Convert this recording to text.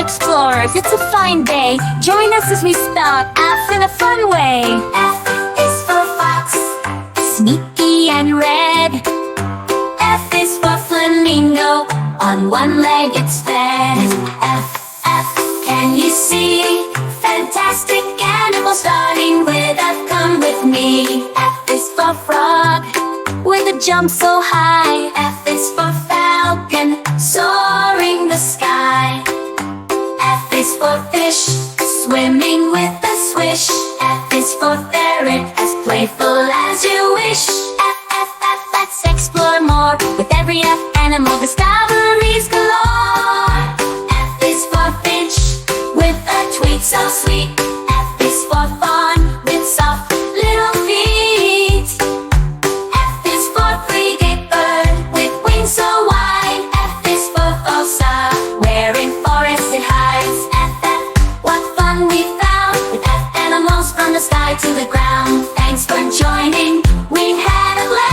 explorers, it's a fine day. Join us as we spell F in a fun way. F is for fox, sneaky and red. F is for flamingo, on one leg it's fed. F, F, can you see? Fantastic animals starting with F, come with me. F is for frog, with a jump so high. F is for falcon, soaring the sky. F is for fish, swimming with a swish. F is for ferret, as playful as you wish. F, F, F, let's explore more. With every F animal, discoveries galore. F is for finch, with a tweet so sweet. F is for fawn, with soft little feet. F is for frigate bird, with wings so wide. F is for fossa, where in forests it hides. F, F, what fun we found, with F animals from the sky to the ground. Thanks for joining, we had a blast.